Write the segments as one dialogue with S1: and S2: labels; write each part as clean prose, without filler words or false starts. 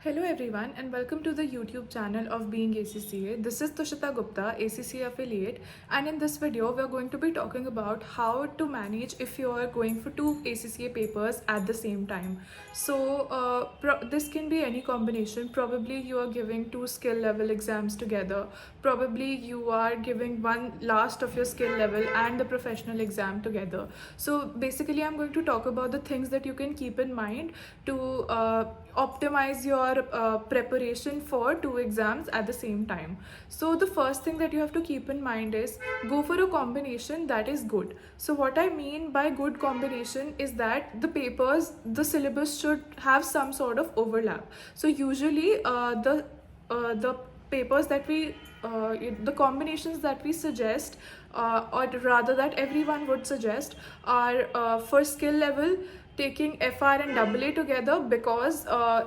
S1: Hello everyone and welcome to the YouTube channel of Being ACCA. This is Tushita Gupta, ACCA affiliate, and in this video we are going to be talking about how to manage if you are going for two ACCA papers at the same time. So this can be any combination. Probably you are giving two skill level exams together. Probably you are giving one last of your skill level and the professional exam together. So basically I'm going to talk about the things that you can keep in mind to optimize your preparation for two exams at the same time. So the first thing that you have to keep in mind is go for a combination that is good. So what I mean by good combination is that the papers, the syllabus should have some sort of overlap. So usually the papers that we the combinations that we suggest, or rather that everyone would suggest, are for skill level taking FR and AA together, because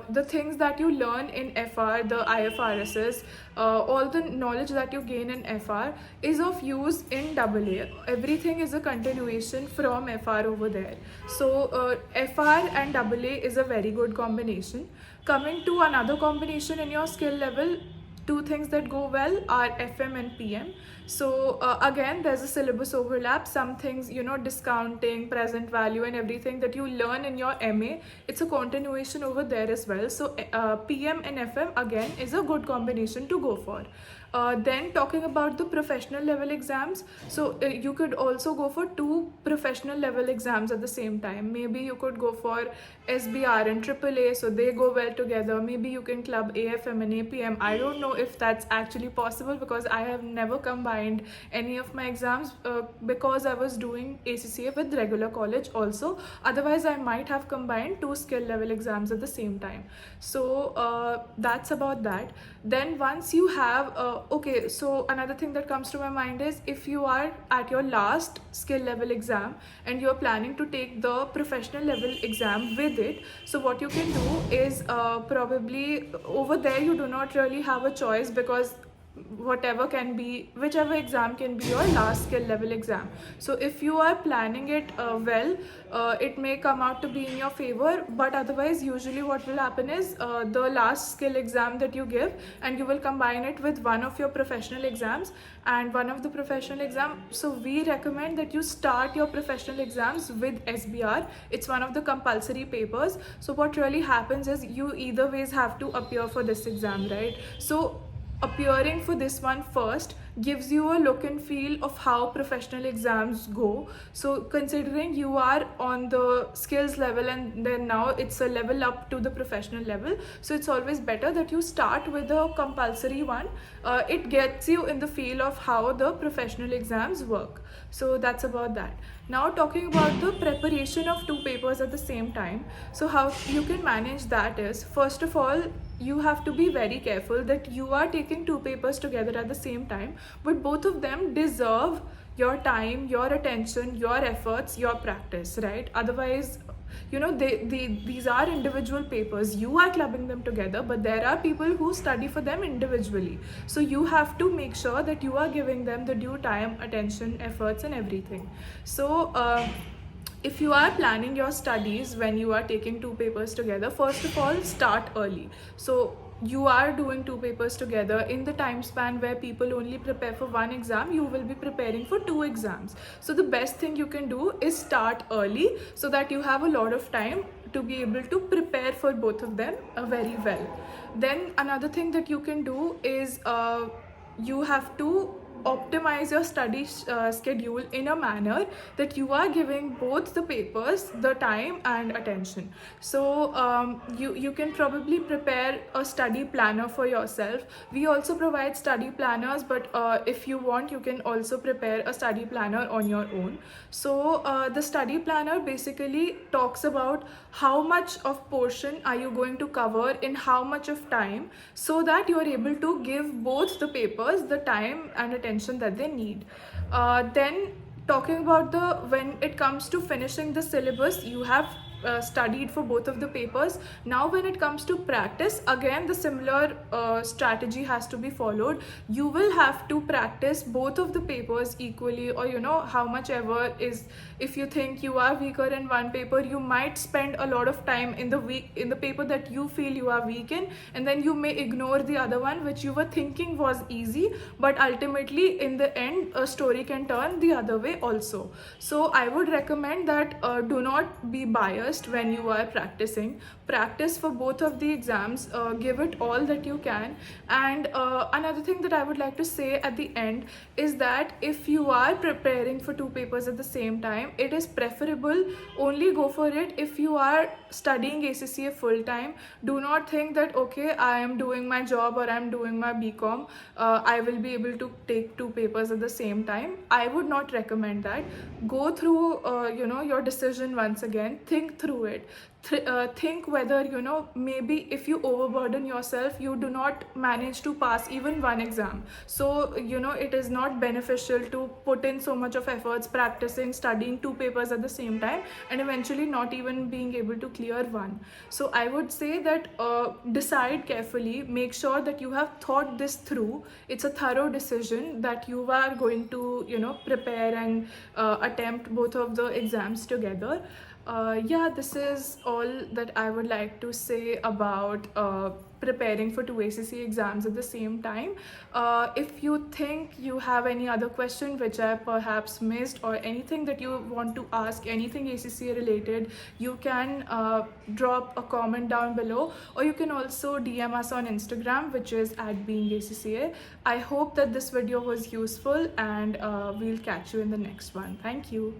S1: the things that you learn in FR, the IFRSs, all the knowledge that you gain in FR is of use in AA. Everything is a continuation from FR over there. So FR and AA is a very good combination. Coming to another combination in your skill level, two things that go well are FM and PM. So again, there's a syllabus overlap. Some things, discounting, present value and everything that you learn in your MA, it's a continuation over there as well. So PM and FM again is a good combination to go for. Then talking about the professional level exams, so you could also go for two professional level exams at the same time. Maybe you could go for SBR and AAA, so they go well together. Maybe you can club AFM and APM. I don't know if that's actually possible because I have never combined any of my exams because I was doing ACCA with regular college also. Otherwise, I might have combined two skill level exams at the same time. So that's about that. Then once you have okay, so another thing that comes to my mind is if you are at your last skill level exam and you're planning to take the professional level exam with it, so what you can do is probably over there you do not really have a choice, because whichever exam can be your last skill level exam. So if you are planning it well, it may come out to be in your favor, but otherwise usually what will happen is the last skill exam that you give, and you will combine it with one of your professional exams and one of the professional exam. So we recommend that you start your professional exams with SBR. It's one of the compulsory papers. So what really happens is you either ways have to appear for this exam, right? So appearing for this one first gives you a look and feel of how professional exams go. So considering you are on the skills level and then now it's a level up to the professional level, so it's always better that you start with a compulsory one. It gets you in the feel of how the professional exams work. So that's about that. Now talking about the preparation of two papers at the same time, so how you can manage that is, first of all, you have to be very careful that you are taking two papers together at the same time, but both of them deserve your time, your attention, your efforts, your practice, right? Otherwise, these are individual papers. You are clubbing them together, but there are people who study for them individually. So you have to make sure that you are giving them the due time, attention, efforts and everything. So if you are planning your studies when you are taking two papers together, first of all, start early. So you are doing two papers together in the time span where people only prepare for one exam, you will be preparing for two exams. So the best thing you can do is start early so that you have a lot of time to be able to prepare for both of them very well. Then another thing that you can do is you have to optimize your study schedule in a manner that you are giving both the papers the time and attention. So you can probably prepare a study planner for yourself. We also provide study planners, but if you want, you can also prepare a study planner on your own. So the study planner basically talks about how much of portion are you going to cover in how much of time, so that you are able to give both the papers the time and attention that they need. Then talking about when it comes to finishing the syllabus, you have studied for both of the papers. Now when it comes to practice, again the similar strategy has to be followed. You will have to practice both of the papers equally, or how much ever is. If you think you are weaker in one paper, you might spend a lot of time in the paper that you feel you are weak in, and then you may ignore the other one which you were thinking was easy, but ultimately in the end a story can turn the other way also. So I would recommend that do not be biased when you are practicing. Practice for both of the exams, give it all that you can. And another thing that I would like to say at the end is that if you are preparing for two papers at the same time, it is preferable, only go for it if you are studying ACCA full time. Do not think that okay, I am doing my job or I am doing my BCom, I will be able to take two papers at the same time. I would not recommend that. Go through your decision once again, think through it. Think whether maybe if you overburden yourself, you do not manage to pass even one exam. So it is not beneficial to put in so much of efforts practicing, studying two papers at the same time, and eventually not even being able to clear one. So I would say that decide carefully, make sure that you have thought this through. It's a thorough decision that you are going to prepare and attempt both of the exams together. Yeah, this is all that I would like to say about preparing for two ACCA exams at the same time. If you think you have any other question which I perhaps missed, or anything that you want to ask, anything ACCA related, you can drop a comment down below, or you can also DM us on Instagram, which is @beingacca. I hope that this video was useful, and we'll catch you in the next one. Thank you.